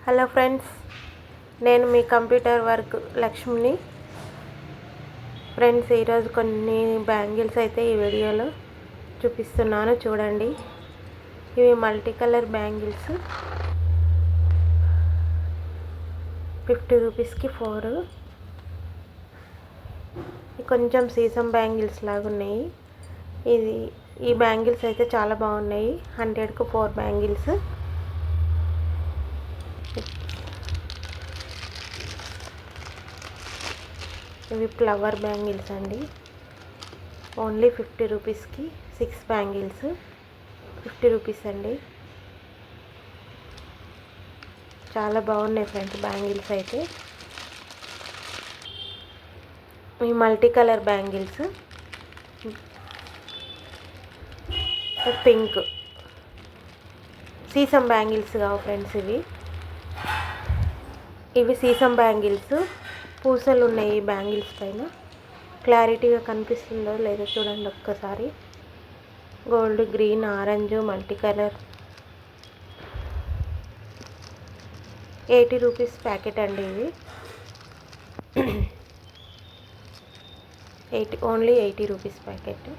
Hello friends, నేను మీ computer work లక్ష్మిని. Friends, ఈరోజు కొన్ని బ్యాంగిల్స్ అయితే ఈ వీడియోలో చూపిస్తున్నాను, చూడండి. ఇవి మల్టీ కలర్ బ్యాంగిల్స్, 50 రూపీస్కి 4. కొంచెం సీసం బ్యాంగిల్స్ లాగా ఉన్నాయి. ఈ బ్యాంగిల్స్ అయితే చాలా బాగున్నాయి. 100కు 4 బ్యాంగిల్స్. ఇవి ఫ్లవర్ బ్యాంగిల్స్ అండి. ఓన్లీ 50 రూపీస్కి 6 బ్యాంగిల్స్. 50 రూపీస్ అండి. చాలా బాగున్నాయి ఫ్రెండ్స్ బ్యాంగిల్స్ అయితే. ఈ multi colour bangles, pink sesame bangles కావు ఫ్రెండ్స్. ఇవి సీసం బ్యాంగిల్స్. పూసలు ఉన్నాయి ఈ బ్యాంగిల్స్ పైన. క్లారిటీగా కనిపిస్తుందో లేదో చూడండి ఒక్కసారి. Gold, green, orange multi colour. 80 rupees packet అండి ఇది. Only 80 rupees packet.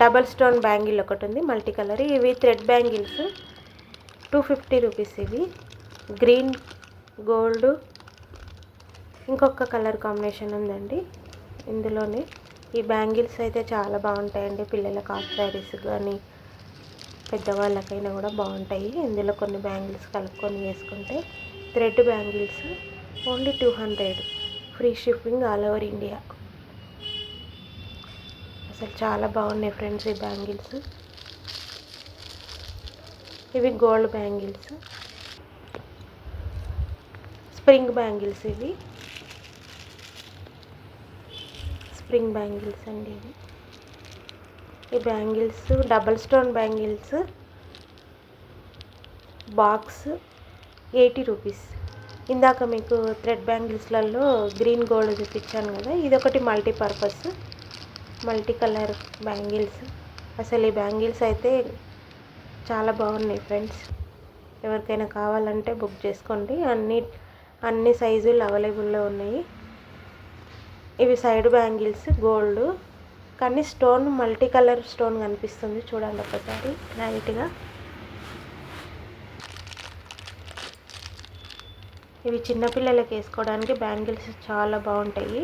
Double stone bangle ఒకటి ఉంది మల్టీ కలర్. ఇవి థ్రెడ్ బ్యాంగిల్స్, 250 రూపీస్. ఇవి గ్రీన్, గోల్డ్, ఇంకొక కలర్ కాంబినేషన్ ఉందండి ఇందులోనే. ఈ బ్యాంగిల్స్ అయితే చాలా బాగుంటాయండి. పిల్లలకు హాఫ్ శారీస్ కానీ పెద్దవాళ్ళకైనా కూడా బాగుంటాయి. ఇందులో కొన్ని బ్యాంగిల్స్ కలుపుకొని వేసుకుంటే. Thread bangles only 200, free shipping all over India. అసలు చాలా బాగున్నాయి ఫ్రెండ్స్ ఈ బ్యాంగిల్స్. ఇవి గోల్డ్ బ్యాంగిల్స్, స్ప్రింగ్ బ్యాంగిల్స్. ఇవి స్ప్రింగ్ బ్యాంగిల్స్ అండి. ఈ bangles double stone bangles, box 80 rupees. ఇందాక మీకు థ్రెడ్ బ్యాంగిల్స్లలో గ్రీన్, గోల్డ్ చూపించాను కదా, ఇదొకటి మల్టీపర్పస్ మల్టీ కలర్ బ్యాంగిల్స్. అసలు ఈ బ్యాంగిల్స్ అయితే చాలా బాగున్నాయి ఫ్రెండ్స్. ఎవరికైనా కావాలంటే బుక్ చేసుకోండి. అన్ని సైజులు అవైలబుల్లో ఉన్నాయి. ఇవి సైడ్ బ్యాంగిల్స్, గోల్డ్ కానీ స్టోన్ మల్టీ కలర్ స్టోన్ కనిపిస్తుంది, చూడండి ఒకసారి లైట్గా. ఇవి చిన్నపిల్లలకి వేసుకోవడానికి బ్యాంగిల్స్ చాలా బాగుంటాయి.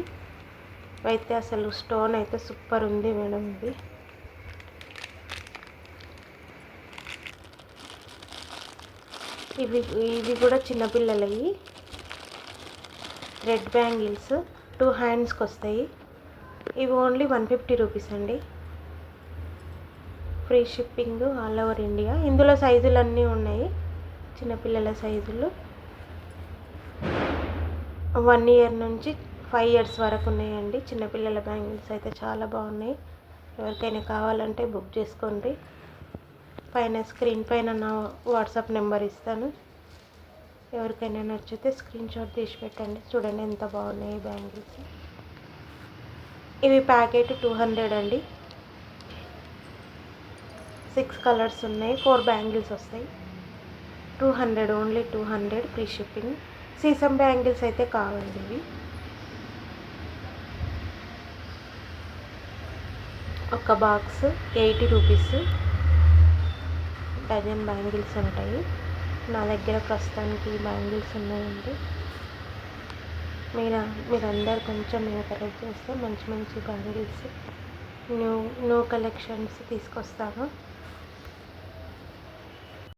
అయితే అసలు స్టోన్ అయితే సూపర్ ఉంది మేడం. ఇవి కూడా చిన్నపిల్లలవి రెడ్ బ్యాంగిల్స్, 2 హ్యాండ్స్కి వస్తాయి. ఇవి ఓన్లీ 150 రూపీస్ అండి. Free shipping all over India. ఇందులో సైజులు అన్నీ ఉన్నాయి, చిన్నపిల్లల సైజులు. 1 ఇయర్ నుంచి 5 ఇయర్స్ వరకు ఉన్నాయండి చిన్నపిల్లల బ్యాంగిల్స్ అయితే చాలా బాగున్నాయి. ఎవరికైనా కావాలంటే బుక్ చేసుకోండి. పైన స్క్రీన్ పైన నా వాట్సాప్ నెంబర్ ఇస్తాను. ఎవరికైనా నచ్చితే స్క్రీన్ షాట్ తీసి పెట్టండి. చూడండి ఎంత బాగున్నాయి బ్యాంగిల్స్. ఇవి ప్యాకెట్ 200 అండి. 6 కలర్స్ ఉన్నాయి, 4 బ్యాంగిల్స్ వస్తాయి. 200, only 200 free shipping. Sesame bangles అయితే కావండి. ఇవి ఒక బాక్స్ 80 రూపీస్. డజన్ బ్యాంగిల్స్ ఉంటాయి. నా దగ్గర ప్రస్తుతానికి బ్యాంగిల్స్ ఉన్నాయండి. మీరందరూ కొంచెం ఎంకరేజ్ చేస్తే మంచి మంచి బ్యాంగిల్స్, న్యూ కలెక్షన్స్ తీసుకొస్తాను.